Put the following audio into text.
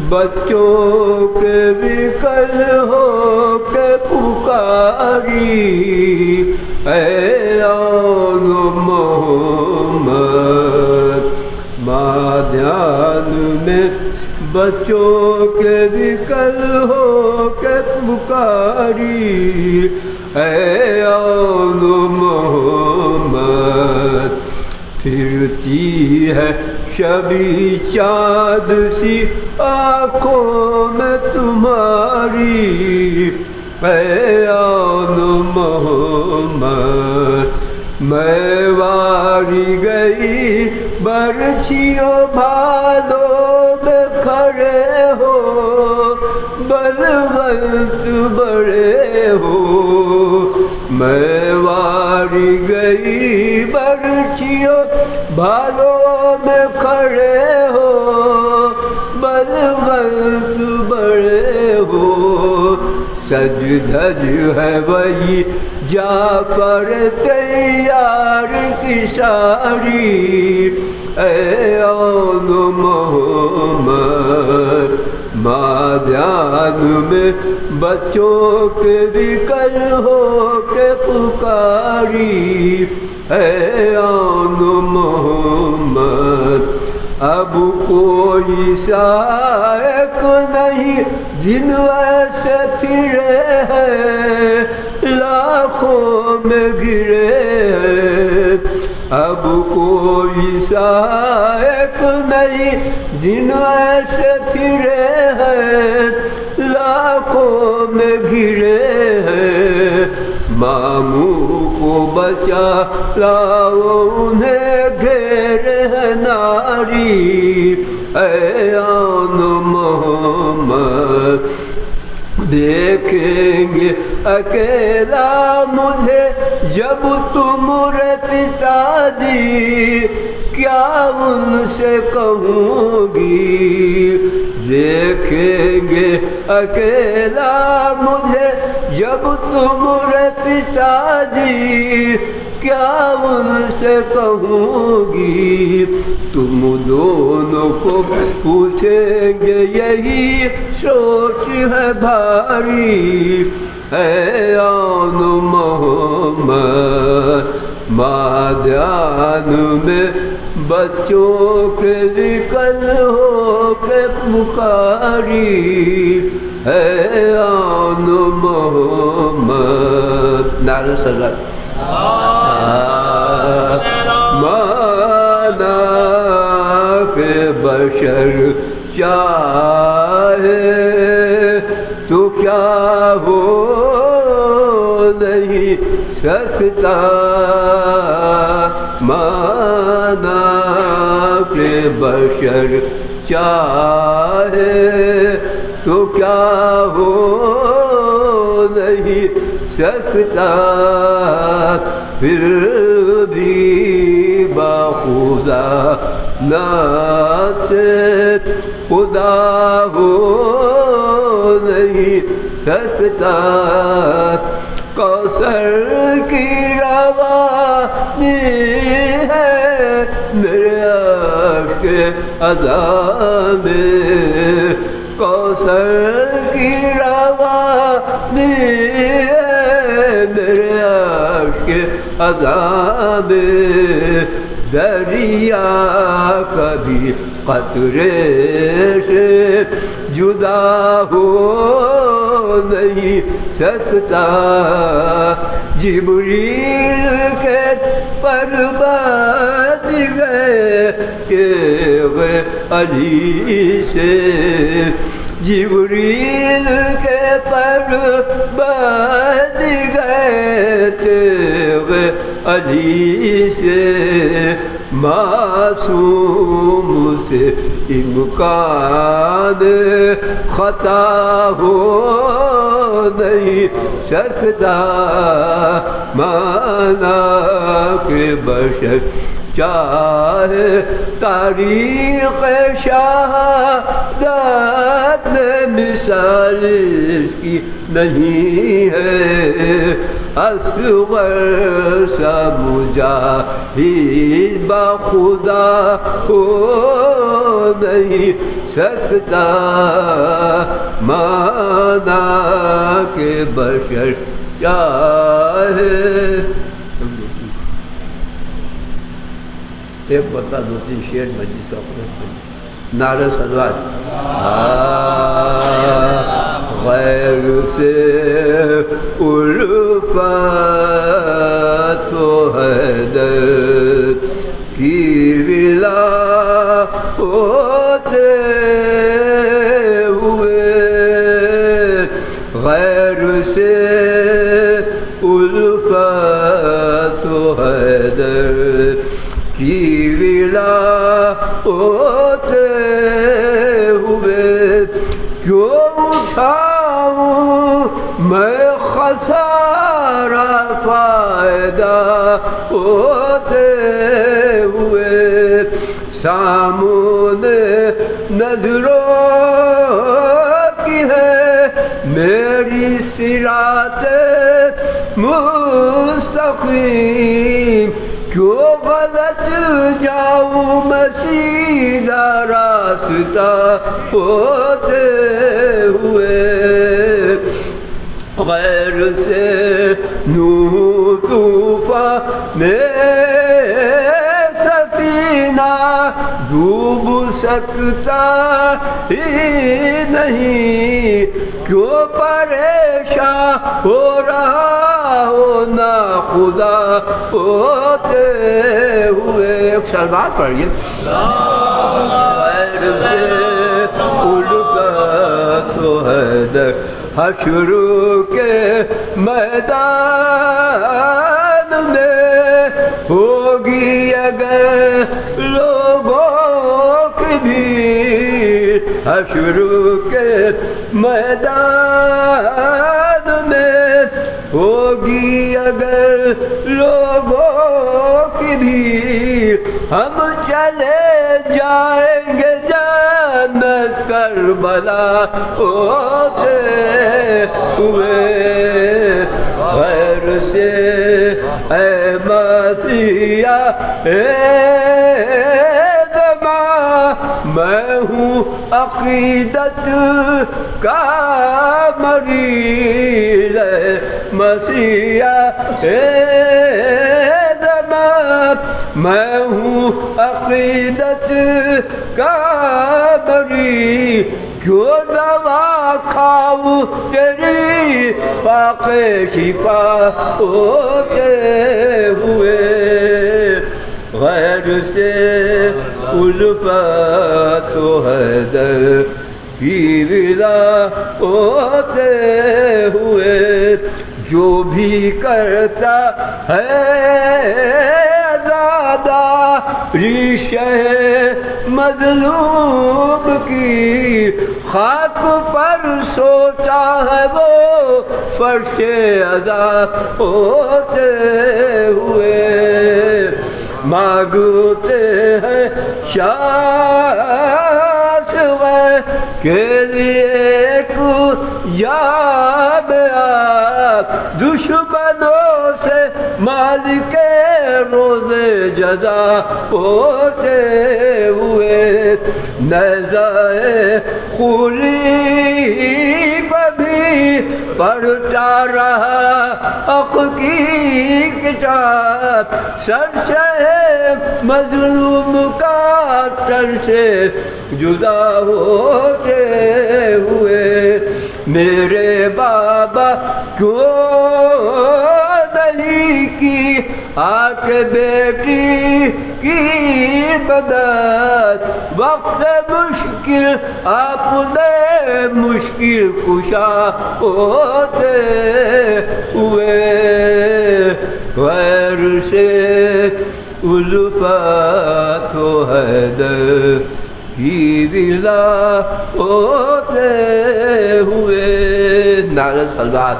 بچوں کے وکل ہو کے پکاری، اے آن محمد ماں دھیان میں بچوں کے وکل ہو کے پکاری، اے آن محمد پھرتی ہے شبی چاند سی آنکھوں میں تمہاری، اے آن محمد میں واری گئی برچھیوں بھالوں میں کھڑے ہو، بلونت بڑے ہو، میں واری گئی برچھیوں بھالوں میں کھڑے ہو، بلونت بڑے ہو، سج دھج ہے وہی جعفر تیار کی ساری، اے آن محمد ماں دھیان میں بچوں کے وکل ہو کے پکاری، اے آن محمد اب کوئی سائق نہیں جن ویسے پھرے ہیں، لاکھوں میں گرے ہیں، اب کوئی سائق نہیں جن ویسے پھرے ہیں، لاکھوں میں گرے ہیں، ماموں کو بچا لاؤ انہیں گھیرے ہے ناری، اے آن محمد دیکھیں گے اکیلا مجھے جب تمہارے پتا جی، کیا ان سے کہوں گی، دیکھیں گے اکیلا مجھے جب تمہارے پتا جی، کیا ان سے کہوں گی، تم دونوں کو پوچھیں گے یہی سوچ ہے بھاری، اے آن محمد ماں دھیان میں بچوں کے وکل ہو کے پکاری، اے آن محمد نعرہ صلاۃ مانا کہ بشر چاہے تو کیا ہو نہیں سکتا، مانا کہ بشر چاہے تو کیا ہو نہیں سکتا، پھر بھی بخدا نہ سے خدا ہو نہیں سکتا، کوثر کی روانی ہے میرے عشق ادا میں، کوثر کی روانی ہے میرے عشق ادا میں، دریا کبھی قطرے سے جدا ہو نہیں سکتا، جبریل کے پر باد گئے تیغ علی سے، جبریل کے پر باد گئے تیغ علی سے، معصوم سے امکان خطا ہو نہیں سکتا، مانا کہ بشر چاہے تاریخ شہادت میں مثال اس کی نہیں ہے، اصغر سا مجاہد بخدا ہو نہیں سکتا مانا کہ بشر چاہے. ایک بتا دو تین شعر مجید سوکھنے نعرہ صلوات. غیر سے الفت و حیدر کی ولا ہوتے ہوئے غیر سے الفت و حیدر کی ولا ہوتے ہوئے کیوں اٹھاؤں میں خسارہ فائدہ ہوتے ہوئے سامنے نظروں کی ہے میری صراط مستقیم کیوں غلط جاؤں میں سیدھا راستہ ہوتے ہوئے غیر سے نوح طوفان میں سفینہ ڈوب سکتا ہی نہیں کیوں پریشان ہو رہا ہو نا خدا ہوتے ہوئے. ایک سردار پڑھیے. غیر سے الفت و حیدر حشر کے میدان میں ہوگی اگر لوگوں کی بھیڑ حشر کے میدان میں ہوگی اگر لوگوں کی بھیڑ ہم چلے جائیں گے جنت کربلا ہوتے ہوئے غیر سے اے مسیح اے زمان میں ہوں عقیدت کا مریض مسیح اے زمان میں ہوں عقیدت کا مریض کیوں دوا کھاؤں تیری پاک شفا ہوتے ہوئے غیر سے الفت و حیدر کی ولا ہوتے ہوئے جو بھی کرتا ہے زیادہ ریشہ مظلوم کی خاک پر سوتا ہے وہ فرش عذاب ہوتے ہوئے مانگتے ہیں شاس غیر کے لیے کو جامعات دشمنوں سے مالک روز جزا ہوتے ہوئے نیزہ خوری بھی پڑھتا رہا حق کی کتاب سر سے مظلوم کا تن سے جدا ہوتے ہوئے میرے بابا کیوں نہیں کی آک بیٹی کی مدد وقت مشکل آپ نے مشکل کشا ہوتے ہوئے غیر سے الفت و حیدر کی ولا ہوتے ہوئے. نعرہ صلوات.